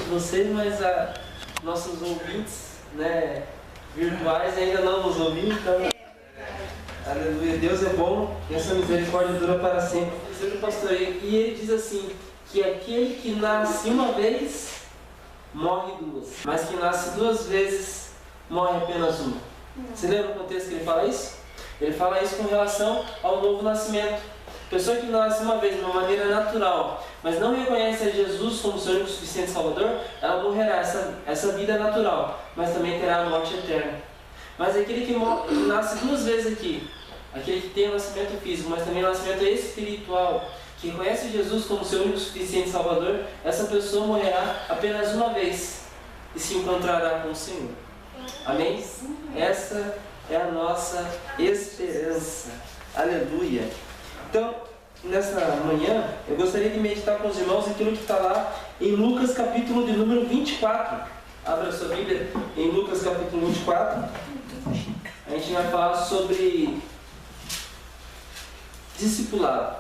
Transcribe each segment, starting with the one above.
vocês, mas nossos ouvintes, né, virtuais ainda não nos ouviram, então... Aleluia, Deus é bom e essa misericórdia dura para sempre. Sempre, pastor, e ele diz assim, que aquele que nasce uma vez, morre duas. Mas que nasce duas vezes, morre apenas uma. Você lembra o contexto que ele fala isso? Ele fala isso com relação ao novo nascimento. Pessoa que nasce uma vez de uma maneira natural, mas não reconhece a Jesus como seu único suficiente Salvador, ela morrerá essa vida natural, mas também terá a morte eterna. Mas aquele que nasce duas vezes aqui, aquele que tem o nascimento físico, mas também o nascimento espiritual, que conhece Jesus como seu único suficiente Salvador, essa pessoa morrerá apenas uma vez e se encontrará com o Senhor. Amém? Essa é a nossa esperança. Aleluia. Então, nessa manhã, eu gostaria de meditar com os irmãos aquilo que está lá em Lucas capítulo de número 24. Abra a sua Bíblia em Lucas capítulo 24. A gente vai falar sobre discipulado.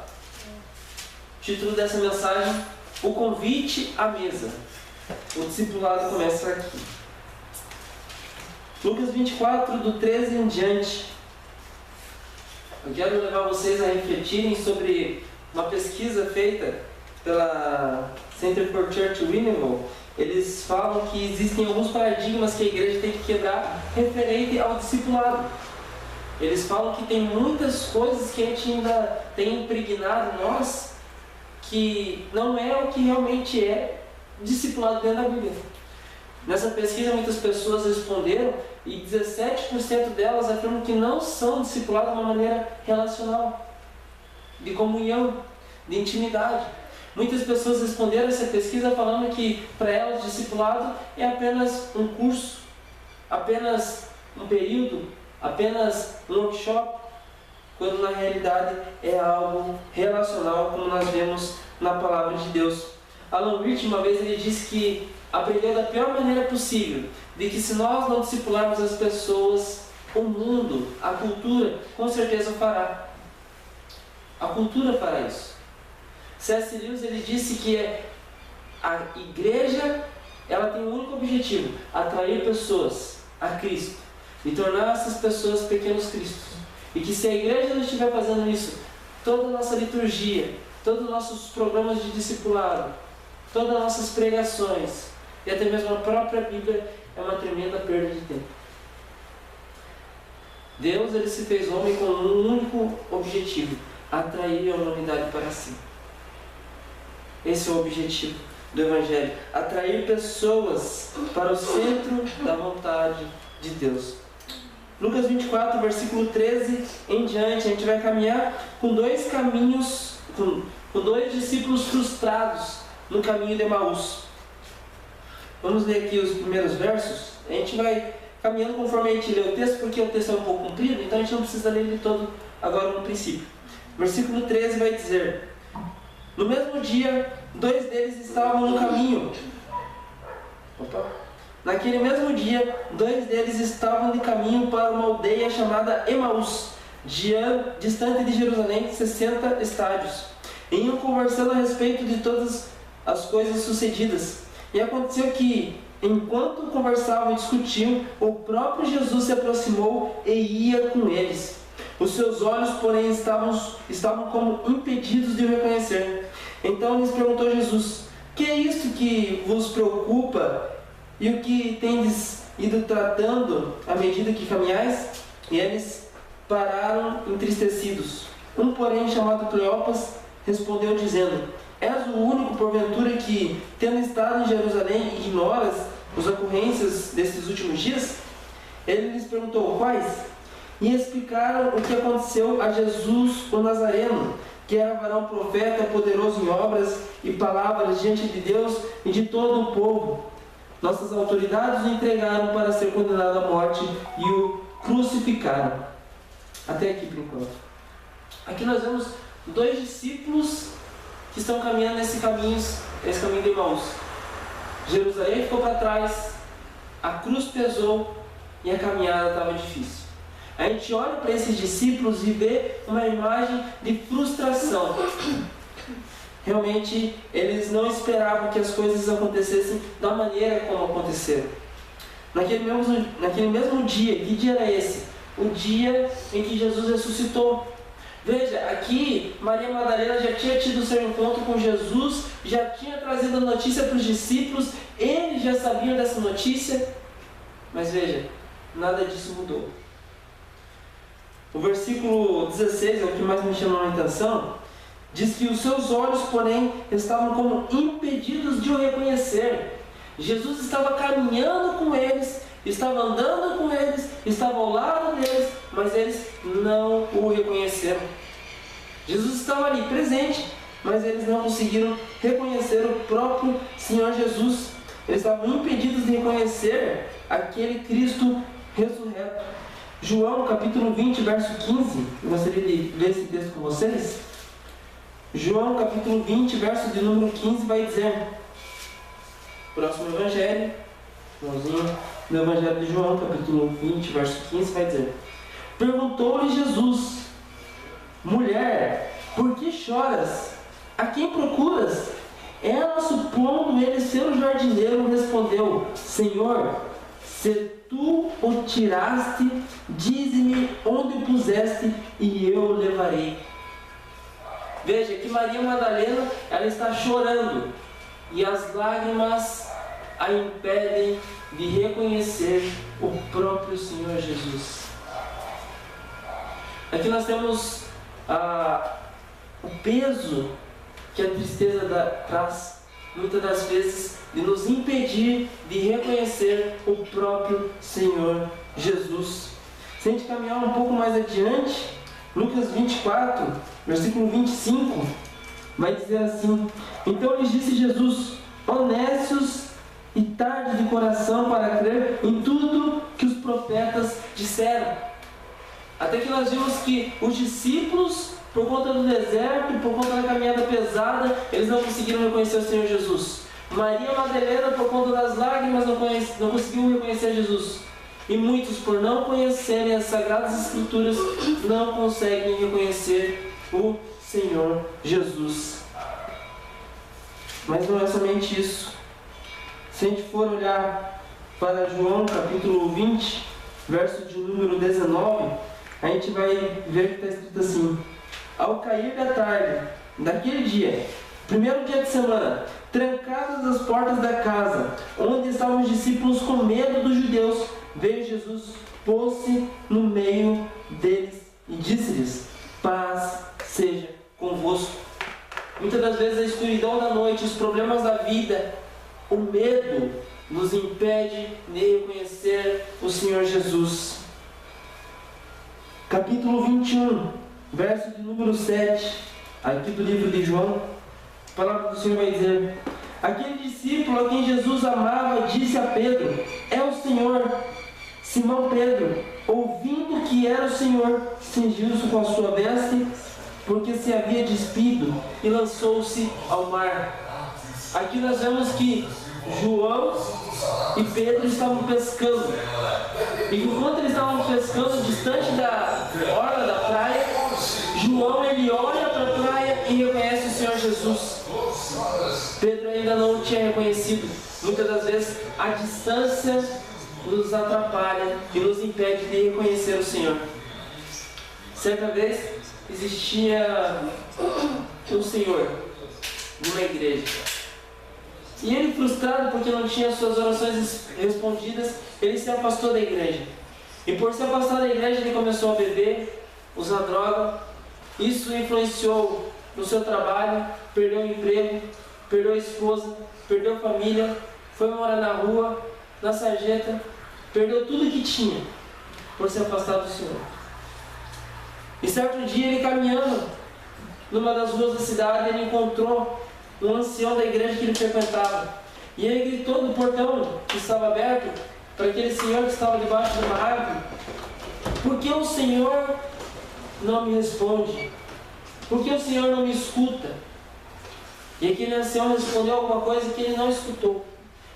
O título dessa mensagem, o convite à mesa. O discipulado começa aqui. Lucas 24, do 13 em diante. Eu quero levar vocês a refletirem sobre uma pesquisa feita pela Center for Church Renewal. Eles falam que existem alguns paradigmas que a igreja tem que quebrar referente ao discipulado. Eles falam que tem muitas coisas que a gente ainda tem impregnado em nós, que não é o que realmente é discipulado dentro da Bíblia. Nessa pesquisa muitas pessoas responderam e 17% delas afirmam que não são discipuladas de uma maneira relacional, de comunhão, de intimidade. Muitas pessoas responderam essa pesquisa falando que para elas discipulado é apenas um curso, apenas um período, apenas um workshop, quando na realidade é algo relacional, como nós vemos na palavra de Deus. Alan Wirth, uma vez ele disse que aprendeu da pior maneira possível, de que se nós não discipularmos as pessoas, o mundo, a cultura, com certeza fará. A cultura fará isso. C.S. Lewis ele disse que a igreja ela tem um único objetivo: atrair pessoas a Cristo e tornar essas pessoas pequenos cristos. E que se a igreja não estiver fazendo isso, toda a nossa liturgia, todos os nossos programas de discipulado, todas as nossas pregações e até mesmo a própria Bíblia é uma tremenda perda de tempo. Deus ele se fez homem com um único objetivo: atrair a humanidade para si. Esse é o objetivo do Evangelho: atrair pessoas para o centro da vontade de Deus. Lucas 24, versículo 13 em diante, a gente vai caminhar com dois caminhos, com dois discípulos frustrados no caminho de Emaús. Vamos ler aqui os primeiros versos. A gente vai caminhando conforme a gente lê o texto, porque o texto é um pouco comprido, então a gente não precisa ler ele todo agora no princípio. Versículo 13 vai dizer: no mesmo dia, dois deles estavam no caminho. Naquele mesmo dia, dois deles estavam de caminho para uma aldeia chamada Emaús, distante de Jerusalém, 60 estádios. E iam conversando a respeito de todas as coisas sucedidas. E aconteceu que, enquanto conversavam e discutiam, o próprio Jesus se aproximou e ia com eles. Os seus olhos, porém, estavam como impedidos de o reconhecer. Então lhes perguntou Jesus: que é isto que vos preocupa? E o que tendes ido tratando à medida que caminhais? E eles pararam entristecidos. Um, porém, chamado Cleopas, respondeu dizendo: és o único, porventura, que, tendo estado em Jerusalém, ignoras as ocorrências destes últimos dias? Ele lhes perguntou: quais? E explicaram o que aconteceu a Jesus o Nazareno, que era varão profeta, poderoso em obras e palavras diante de Deus e de todo o povo. Nossas autoridades o entregaram para ser condenado à morte e o crucificaram. Até aqui por enquanto. Aqui nós vemos dois discípulos que estão caminhando esse caminho de Emaús. Jerusalém ficou para trás, a cruz pesou e a caminhada estava difícil. A gente olha para esses discípulos e vê uma imagem de frustração. realmente eles não esperavam que as coisas acontecessem da maneira como aconteceram. Naquele mesmo dia, que dia era esse? O dia em que Jesus ressuscitou. Veja, aqui Maria Madalena já tinha tido seu encontro com Jesus, já tinha trazido a notícia para os discípulos, eles já sabiam dessa notícia, mas veja, nada disso mudou. O versículo 16 é o que mais me chamou a atenção. Diz que os seus olhos, porém, estavam como impedidos de o reconhecer. Jesus estava caminhando com eles, estava andando com eles, estava ao lado deles, mas eles não o reconheceram. Jesus estava ali presente, mas eles não conseguiram reconhecer o próprio Senhor Jesus. Eles estavam impedidos de reconhecer aquele Cristo ressurreto. João capítulo 20, verso 15, eu gostaria de ler esse texto com vocês. João capítulo 20, verso de número 15 vai dizer, próximo evangelho, no evangelho de João capítulo 20, verso 15 vai dizer: perguntou-lhe Jesus: mulher, por que choras? A quem procuras? Ela, supondo ele ser o jardineiro, respondeu: Senhor, se tu o tiraste, dize-me onde o puseste e eu o levarei. Veja que Maria Madalena, ela está chorando e as lágrimas a impedem de reconhecer o próprio Senhor Jesus. Aqui nós temos o peso que a tristeza traz, muitas das vezes, de nos impedir de reconhecer o próprio Senhor Jesus. Se a gente caminhar um pouco mais adiante, Lucas 24, versículo 25, vai dizer assim: então lhes disse Jesus: honestos e tarde de coração para crer em tudo que os profetas disseram. Até que nós vimos que os discípulos, por conta do deserto, por conta da caminhada pesada, eles não conseguiram reconhecer o Senhor Jesus. Maria Madalena, por conta das lágrimas, não conseguiu reconhecer Jesus. E muitos, por não conhecerem as Sagradas Escrituras, não conseguem reconhecer o Senhor Jesus. Mas não é somente isso. Se a gente for olhar para João capítulo 20, verso de número 19, a gente vai ver que está escrito assim: ao cair da tarde, daquele dia, primeiro dia de semana, trancadas as portas da casa, onde estavam os discípulos com medo dos judeus, veio Jesus, pôs-se no meio deles e disse-lhes: paz seja convosco. Muitas das vezes a escuridão da noite, os problemas da vida, o medo nos impede de reconhecer o Senhor Jesus. Capítulo 21, verso de número 7, aqui do livro de João, a palavra do Senhor vai dizer: aquele discípulo a quem Jesus amava disse a Pedro: é o Senhor. Simão Pedro, ouvindo que era o Senhor, cingiu-se com a sua veste, porque se havia despido, e lançou-se ao mar. Aqui nós vemos que João e Pedro estavam pescando. E enquanto eles estavam pescando distante da orla da praia, João ele olha para a praia e reconhece o Senhor Jesus. Pedro ainda não o tinha reconhecido. Muitas das vezes a distância nos atrapalha e nos impede de reconhecer o Senhor. Certa vez existia um senhor numa igreja. E ele, frustrado porque não tinha suas orações respondidas, ele se afastou da igreja. E por se afastar da igreja, ele começou a beber, usar droga. Isso influenciou no seu trabalho, perdeu o emprego, perdeu a esposa, perdeu a família, foi morar na rua, na sarjeta, perdeu tudo que tinha por se afastar do Senhor. E certo dia, ele caminhando numa das ruas da cidade, ele encontrou um ancião da igreja que ele frequentava. E ele gritou no portão que estava aberto para aquele senhor que estava debaixo de uma árvore: por que o Senhor não me responde? Por que o Senhor não me escuta? E aquele ancião respondeu alguma coisa que ele não escutou.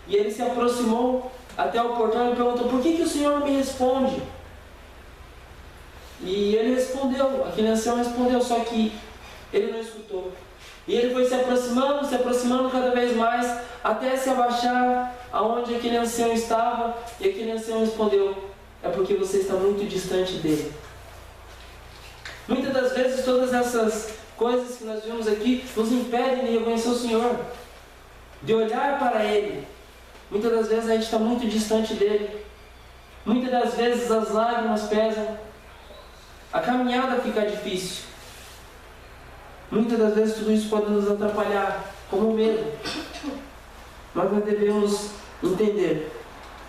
E ele se aproximou até o portão e perguntou: por que o Senhor não me responde? E ele respondeu, aquele ancião respondeu, só que ele não escutou. E ele foi se aproximando cada vez mais, até se abaixar aonde aquele ancião estava, e aquele ancião respondeu: é porque você está muito distante dele. Muitas das vezes todas essas coisas que nós vimos aqui nos impedem de reconhecer o Senhor, de olhar para Ele. Muitas das vezes a gente está muito distante dele. Muitas das vezes as lágrimas pesam, a caminhada fica difícil. Muitas das vezes tudo isso pode nos atrapalhar, como o medo. Mas nós devemos entender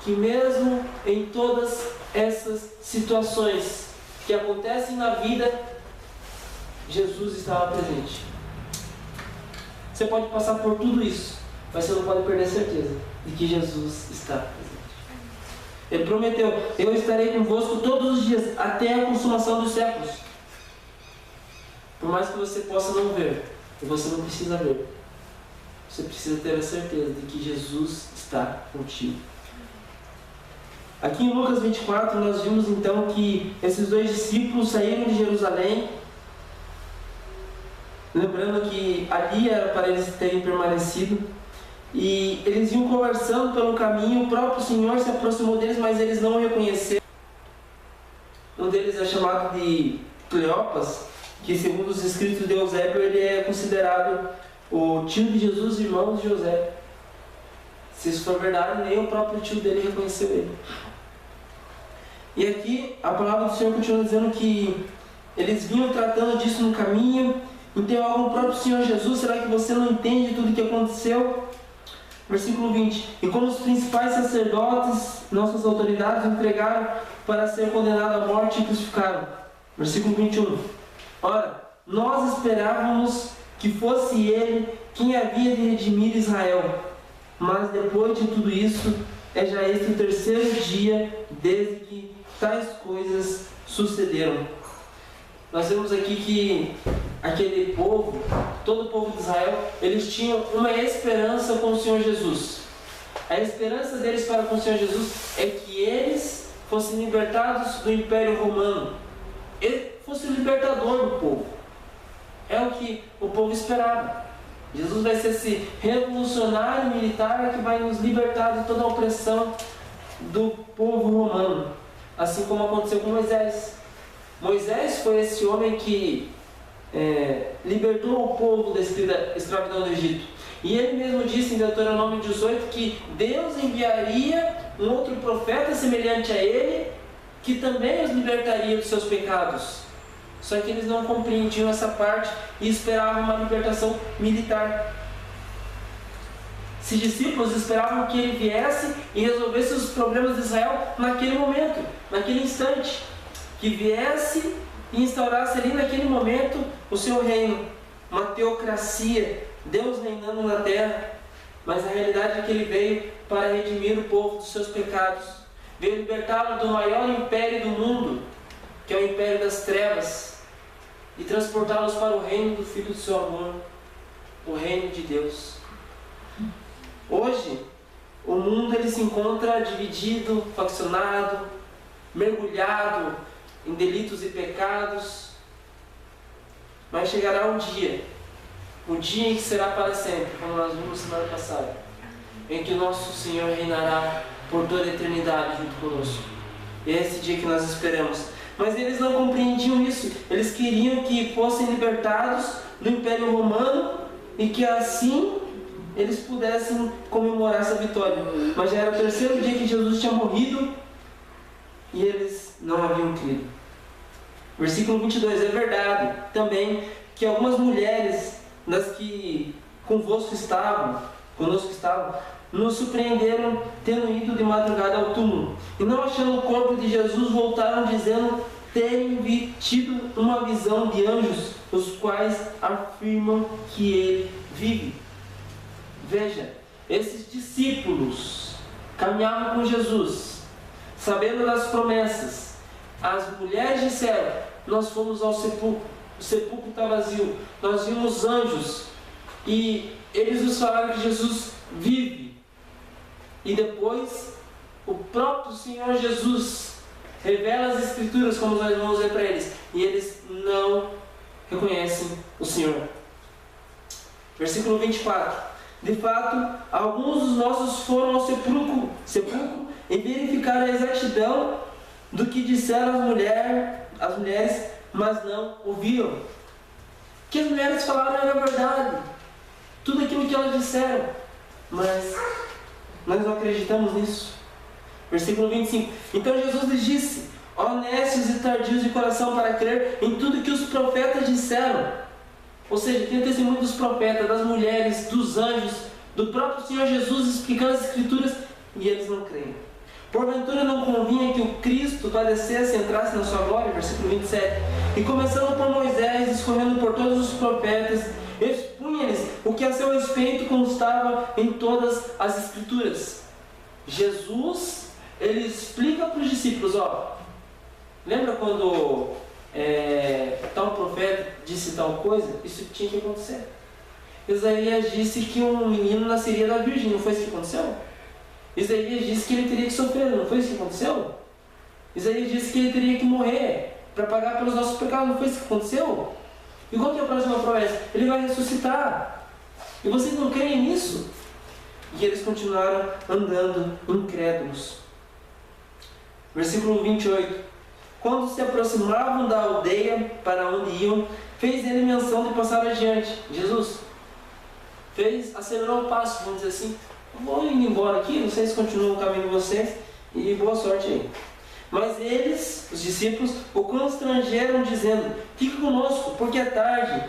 que mesmo em todas essas situações que acontecem na vida, Jesus estava presente. Você pode passar por tudo isso, mas você não pode perder a certeza de que Jesus está presente. Ele prometeu: eu estarei convosco todos os dias, até a consumação dos séculos. Por mais que você possa não ver, e você não precisa ver, você precisa ter a certeza de que Jesus está contigo. Aqui em Lucas 24 nós vimos então que esses dois discípulos saíram de Jerusalém, lembrando que ali era para eles terem permanecido, e eles iam conversando pelo caminho. O próprio Senhor se aproximou deles, mas eles não o reconheceram. Um deles é chamado de Cleopas, que segundo os escritos de Eusébio, ele é considerado o tio de Jesus e irmão de José. Se isso for verdade, nem o próprio tio dele reconheceu ele. E aqui a palavra do Senhor continua dizendo que eles vinham tratando disso no caminho. Então, o próprio Senhor Jesus: será que você não entende tudo o que aconteceu? Versículo 20: e como os principais sacerdotes, nossas autoridades, o entregaram para ser condenado à morte e crucificaram. Versículo 21: ora, nós esperávamos que fosse ele quem havia de redimir Israel. Mas depois de tudo isso, é já este o terceiro dia desde que tais coisas sucederam. Nós vemos aqui que aquele povo, todo o povo de Israel, eles tinham uma esperança com o Senhor Jesus. A esperança deles para com o Senhor Jesus é que eles fossem libertados do Império Romano. Ele fosse o libertador do povo. É o que o povo esperava. Jesus vai ser esse revolucionário militar que vai nos libertar de toda a opressão do povo romano. Assim como aconteceu com Moisés. Moisés foi esse homem que libertou o povo da escravidão do Egito. E ele mesmo disse em Deuteronômio 18 que Deus enviaria um outro profeta semelhante a ele, que também os libertaria dos seus pecados. Só que eles não compreendiam essa parte e esperavam uma libertação militar. Esses discípulos esperavam que ele viesse e resolvesse os problemas de Israel naquele momento, naquele instante. Que viesse e instaurasse ali naquele momento o seu reino, uma teocracia, Deus reinando na terra. Mas a realidade é que ele veio para redimir o povo dos seus pecados, veio libertá-lo do maior império do mundo, que é o império das trevas, e transportá-los para o reino do Filho do seu amor, o reino de Deus. Hoje, o mundo ele se encontra dividido, faccionado, mergulhado em delitos e pecados, mas chegará um dia em que será para sempre, como nós vimos semana passada, em que o nosso Senhor reinará por toda a eternidade junto conosco. E é esse dia que nós esperamos. Mas eles não compreendiam isso. Eles queriam que fossem libertados do Império Romano e que assim eles pudessem comemorar essa vitória. Mas já era o terceiro dia que Jesus tinha morrido e eles não haviam crido. Versículo 22: é verdade também que algumas mulheres das que conosco estavam, nos surpreenderam tendo ido de madrugada ao túmulo, e não achando o corpo de Jesus, voltaram dizendo terem tido uma visão de anjos, os quais afirmam que ele vive. Veja, esses discípulos caminhavam com Jesus, sabendo das promessas. As mulheres disseram: nós fomos ao sepulcro, o sepulcro está vazio, nós vimos anjos, e eles nos falaram que Jesus vive. E depois, o próprio Senhor Jesus revela as Escrituras, como nós vamos ver para eles, e eles não reconhecem o Senhor. Versículo 24. De fato, alguns dos nossos foram ao sepulcro e verificaram a exatidão do que disseram as mulheres, mas não ouviram. O que as mulheres falaram era verdade. Tudo aquilo que elas disseram. Mas nós não acreditamos nisso. Versículo 25. Então Jesus lhes disse: honestos e tardios de coração para crer em tudo que os profetas disseram. Ou seja, tem o testemunho dos profetas, das mulheres, dos anjos, do próprio Senhor Jesus explicando as Escrituras, e eles não creem. Porventura não convinha que o Cristo padecesse e entrasse na sua glória? Versículo 27. E começando por Moisés, discorrendo por todos os profetas, expunha-lhes o que a seu respeito constava em todas as Escrituras. Jesus, ele explica para os discípulos, lembra quando tal profeta disse tal coisa? Isso tinha que acontecer. Isaías disse que um menino nasceria da virgem, não foi isso que aconteceu? Isaías disse que ele teria que sofrer, não foi isso que aconteceu? Isaías disse que ele teria que morrer para pagar pelos nossos pecados, não foi isso que aconteceu? E qual que é a próxima promessa? Ele vai ressuscitar. E vocês não creem nisso? E eles continuaram andando incrédulos. Versículo 28. Quando se aproximavam da aldeia para onde iam, fez ele menção de passar adiante. Jesus acelerou o passo, vamos dizer assim. Vou indo embora aqui, vocês continuam o caminho de vocês e boa sorte aí. Mas eles, os discípulos, o constrangeram dizendo: fique conosco, porque é tarde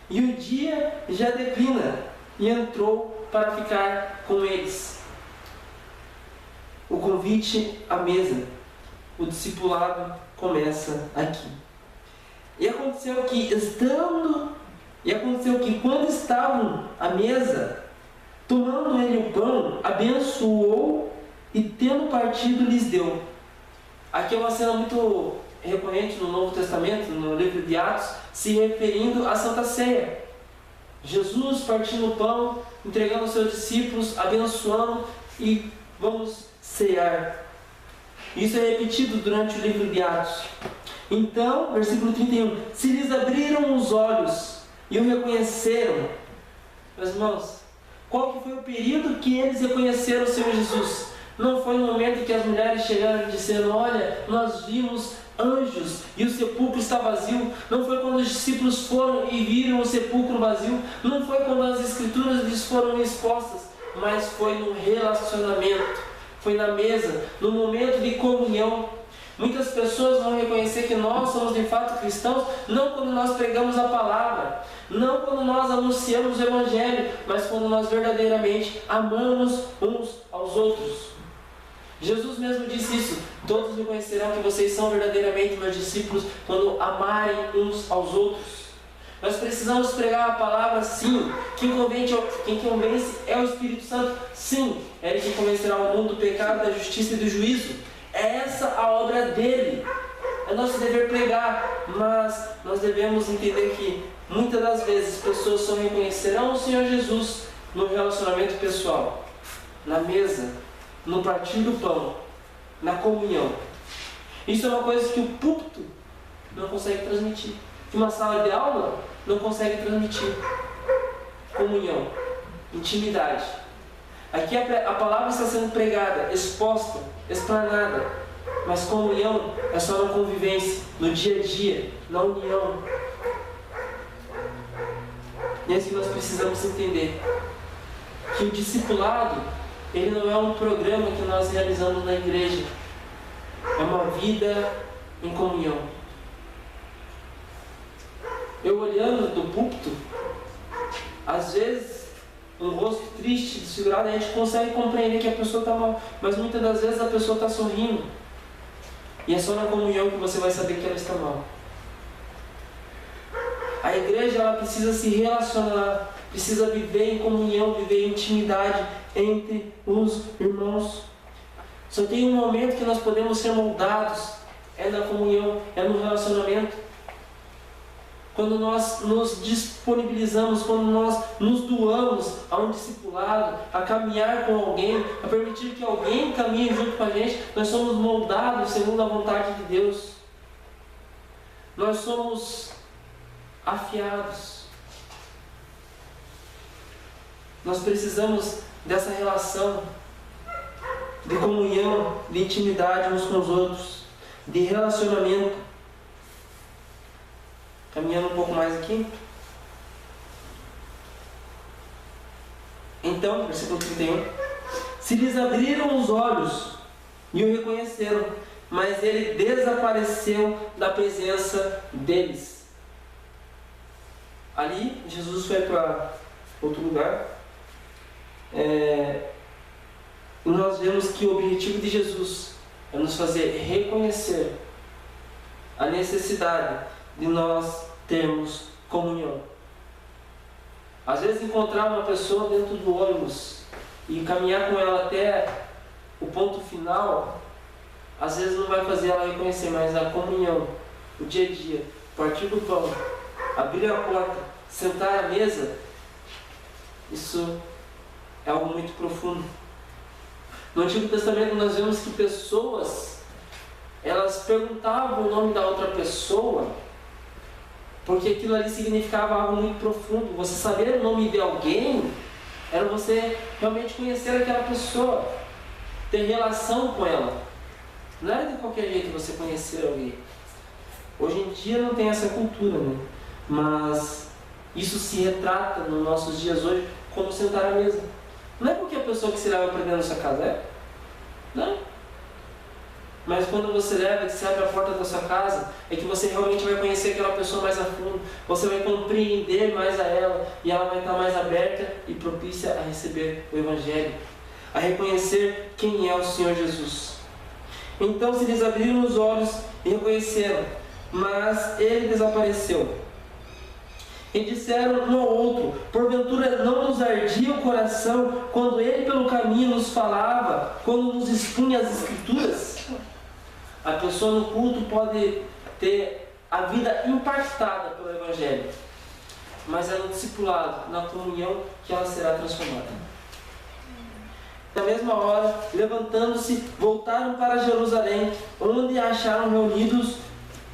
e o dia já declina. E entrou para ficar com eles. O convite à mesa, o discipulado começa aqui. E aconteceu que quando estavam à mesa, tomando ele o pão, abençoou e tendo partido lhes deu. Aqui é uma cena muito recorrente no Novo Testamento, no livro de Atos, se referindo à Santa Ceia. Jesus partindo o pão, entregando aos seus discípulos, abençoando e vamos cear. Isso é repetido durante o livro de Atos. Então, versículo 31, se lhes abriram os olhos e o reconheceram. Meus irmãos, qual que foi o período que eles reconheceram o Senhor Jesus? Não foi no momento que as mulheres chegaram dizendo: olha, nós vimos anjos e o sepulcro está vazio. Não foi quando os discípulos foram e viram o sepulcro vazio. Não foi quando as Escrituras lhes foram expostas. Mas foi no relacionamento. Foi na mesa, no momento de comunhão. Muitas pessoas vão reconhecer que nós somos de fato cristãos, não quando nós pregamos a palavra, não quando nós anunciamos o Evangelho, mas quando nós verdadeiramente amamos uns aos outros. Jesus mesmo disse isso: todos reconhecerão que vocês são verdadeiramente meus discípulos quando amarem uns aos outros. Nós precisamos pregar a palavra, sim. Quem convence é o Espírito Santo, sim. É Ele que convencerá o mundo do pecado, da justiça e do juízo. É essa a obra dele. É nosso dever pregar, mas nós devemos entender que muitas das vezes pessoas só reconhecerão o Senhor Jesus no relacionamento pessoal, na mesa, no partir do pão, na comunhão. Isso é uma coisa que o púlpito não consegue transmitir, que uma sala de aula não consegue transmitir. Comunhão, intimidade. Aqui a palavra está sendo pregada, exposta, explanada, mas comunhão é só na convivência, no dia a dia, na união. E é isso que nós precisamos entender, que o discipulado, ele não é um programa que nós realizamos na igreja, é uma vida em comunhão. Eu olhando do púlpito, às vezes um rosto triste, desfigurado, a gente consegue compreender que a pessoa está mal, mas muitas das vezes a pessoa está sorrindo, e é só na comunhão que você vai saber que ela está mal. A igreja, ela precisa se relacionar, precisa viver em comunhão, viver em intimidade entre os irmãos. Só tem um momento que nós podemos ser moldados, é na comunhão, é no relacionamento. Quando nós nos disponibilizamos, quando nós nos doamos a um discipulado, a caminhar com alguém, a permitir que alguém caminhe junto com a gente, nós somos moldados segundo a vontade de Deus. Nós somos afiados. Nós precisamos dessa relação de comunhão, de intimidade uns com os outros, de relacionamento. Caminhando um pouco mais aqui. Então, versículo 31. Se lhes abriram os olhos e o reconheceram, mas ele desapareceu da presença deles. Ali, Jesus foi para outro lugar. E nós vemos que o objetivo de Jesus é nos fazer reconhecer a necessidade de nós termos comunhão. Às vezes encontrar uma pessoa dentro do ônibus e caminhar com ela até o ponto final, às vezes não vai fazer ela reconhecer, mas a comunhão, o dia a dia, partir do pão, abrir a porta, sentar à mesa, isso é algo muito profundo. No Antigo Testamento nós vemos que pessoas, elas perguntavam o nome da outra pessoa, porque aquilo ali significava algo muito profundo. Você saber o nome de alguém era você realmente conhecer aquela pessoa, ter relação com ela. Não era de qualquer jeito você conhecer alguém. Hoje em dia não tem essa cultura, né? Mas isso se retrata nos nossos dias hoje como sentar à mesa. Não é porque a pessoa que se leva para dentro da sua casa é? Não. Mas quando você leva, que você abre a porta da sua casa, é que você realmente vai conhecer aquela pessoa mais a fundo. Você vai compreender mais a ela e ela vai estar mais aberta e propícia a receber o Evangelho, a reconhecer quem é o Senhor Jesus. Então se lhes abriram os olhos e reconheceram, mas ele desapareceu. E disseram um ao outro: porventura não nos ardia o coração quando ele pelo caminho nos falava, quando nos expunha as Escrituras? A pessoa no culto pode ter a vida impactada pelo Evangelho, mas é no discipulado, na comunhão, que ela será transformada. Na mesma hora, levantando-se, voltaram para Jerusalém, onde acharam reunidos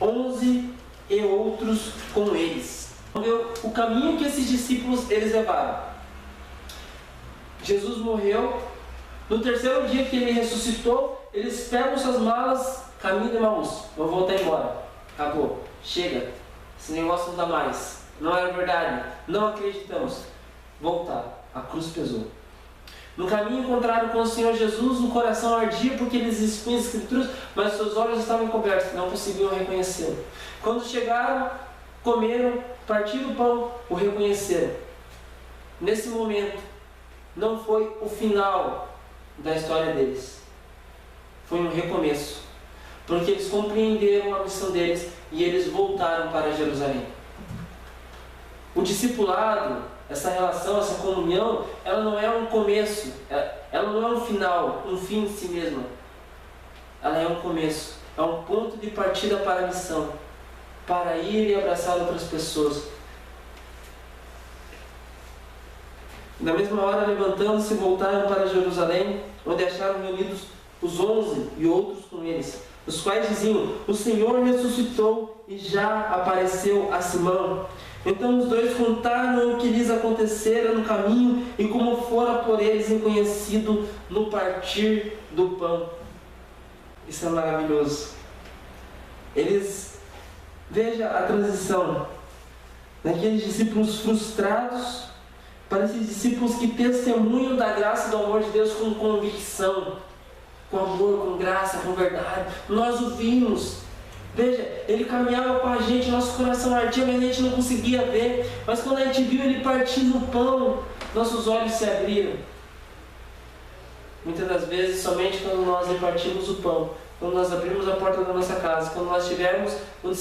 11 e outros com eles. Vamos ver o caminho que esses discípulos eles levaram. Jesus morreu. No terceiro dia que ele ressuscitou, eles pegam suas malas, caminho de Emaús. Vão voltar embora. Acabou. Chega. Esse negócio não dá mais. Não era verdade. Não acreditamos. Voltar. A cruz pesou. No caminho encontraram com o Senhor Jesus, o coração ardia porque eles expunham as Escrituras, mas seus olhos estavam encobertos, não conseguiam reconhecê-lo. Quando chegaram, comeram, partiram o pão, o reconheceram. Nesse momento, não foi o final da história deles. Foi um recomeço. Porque eles compreenderam a missão deles e eles voltaram para Jerusalém. O discipulado, essa relação, essa comunhão, ela não é um começo, ela não é um final, um fim em si mesma. Ela é um começo, é um ponto de partida para a missão, para ir e abraçar outras pessoas. Na mesma hora, levantando-se, voltaram para Jerusalém, onde acharam reunidos os 11 e outros com eles, os quais diziam: o Senhor ressuscitou e já apareceu a Simão. Então os dois contaram o que lhes acontecera no caminho e como fora por eles reconhecido no partir do pão. Isso é maravilhoso. Veja a transição daqueles discípulos frustrados para esses discípulos que testemunham da graça e do amor de Deus com convicção, com amor, com graça, com verdade. Nós o vimos. Veja, ele caminhava com a gente, nosso coração ardia, mas a gente não conseguia ver. Mas quando a gente viu ele partindo o pão, nossos olhos se abriram. Muitas das vezes, somente quando nós repartimos o pão, quando nós abrimos a porta da nossa casa, quando nós tivermos um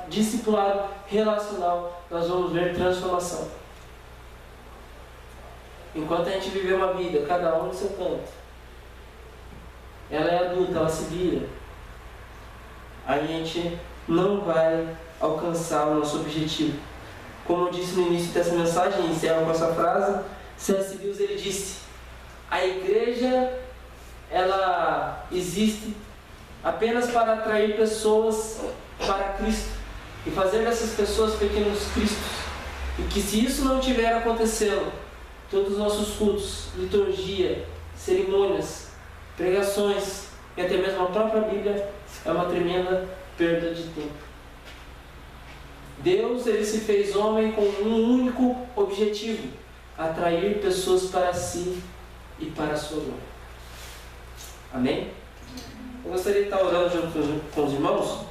discipulado relacional, nós vamos ver transformação. Enquanto a gente viver uma vida, cada um no seu canto, ela é adulta, ela se vira, a gente não vai alcançar o nosso objetivo. Como eu disse no início dessa mensagem, encerro com essa frase, C.S. Lewis ele disse: a igreja, ela existe apenas para atrair pessoas para Cristo e fazer dessas pessoas pequenos cristos. E que se isso não estiver acontecendo, todos os nossos cultos, liturgia, cerimônias, pregações e até mesmo a própria Bíblia é uma tremenda perda de tempo. Deus, ele se fez homem com um único objetivo: atrair pessoas para si e para a sua glória. Amém? Eu gostaria de estar orando junto com os irmãos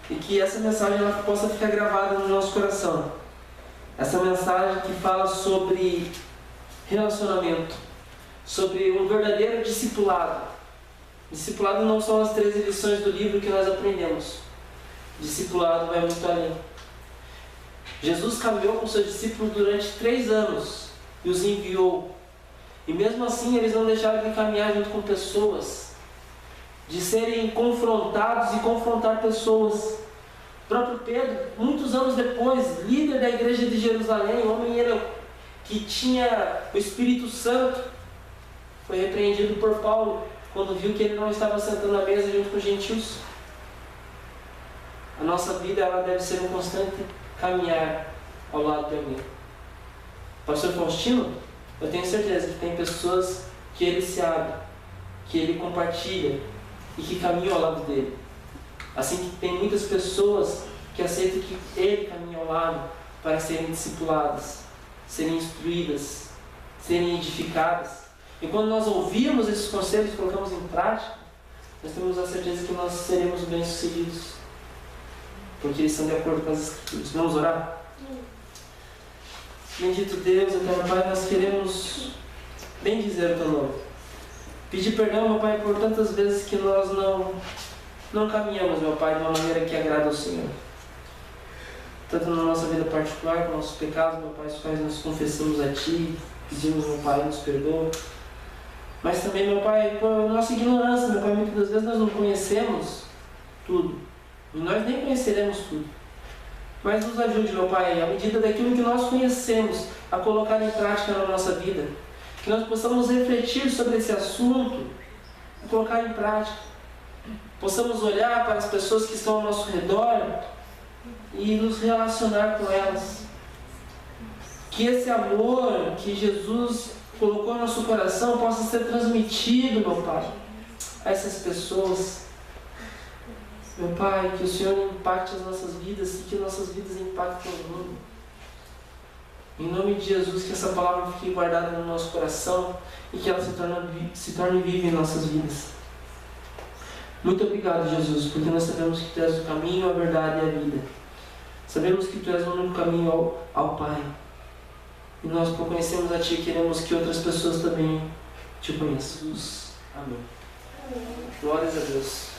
e que essa mensagem ela possa ficar gravada no nosso coração. Essa mensagem que fala sobre relacionamento, sobre um verdadeiro discipulado. Discipulado não são as 13 lições do livro que nós aprendemos. Discipulado vai muito além. Jesus caminhou com seus discípulos durante 3 anos e os enviou. E mesmo assim eles não deixaram de caminhar junto com pessoas, de serem confrontados e confrontar pessoas. O próprio Pedro, muitos anos depois, líder da igreja de Jerusalém, homem que tinha o Espírito Santo, foi repreendido por Paulo quando viu que ele não estava sentando à mesa junto com os gentios. A nossa vida ela deve ser um constante caminhar ao lado de alguém. Pastor Faustino, eu tenho certeza que tem pessoas que ele se abre, que ele compartilha e que caminham ao lado dele. Assim que tem muitas pessoas que aceitam que ele caminha ao lado para serem discipuladas, serem instruídas, serem edificadas. E quando nós ouvimos esses conselhos e colocamos em prática, nós temos a certeza que nós seremos bem-sucedidos, porque eles estão de acordo com as Escrituras. Vamos orar? Bendito Deus, eterno Pai, nós queremos bendizer o Teu nome. Pedir perdão, meu Pai, por tantas vezes que nós não caminhamos, meu Pai, de uma maneira que agrada ao Senhor. Tanto na nossa vida particular, com nossos pecados, meu Pai, os quais nós confessamos a Ti, pedimos, meu Pai, nos perdoa. Mas também, meu Pai, por nossa ignorância, meu Pai, muitas das vezes nós não conhecemos tudo. E nós nem conheceremos tudo. Mas nos ajude, meu Pai, à medida daquilo que nós conhecemos, a colocar em prática na nossa vida. Que nós possamos refletir sobre esse assunto e colocar em prática. Possamos olhar para as pessoas que estão ao nosso redor e nos relacionar com elas. Que esse amor que Jesus colocou no nosso coração possa ser transmitido, meu Pai, a essas pessoas. Meu Pai, que o Senhor impacte as nossas vidas e que nossas vidas impactem o mundo. Em nome de Jesus, que essa palavra fique guardada no nosso coração e que ela se torne viva em nossas vidas. Muito obrigado, Jesus, porque nós sabemos que Tu és o caminho, a verdade e a vida. Sabemos que Tu és o único caminho ao Pai. E nós, por conhecermos a Ti, queremos que outras pessoas também Te conheçam. Amém. Glórias a Deus.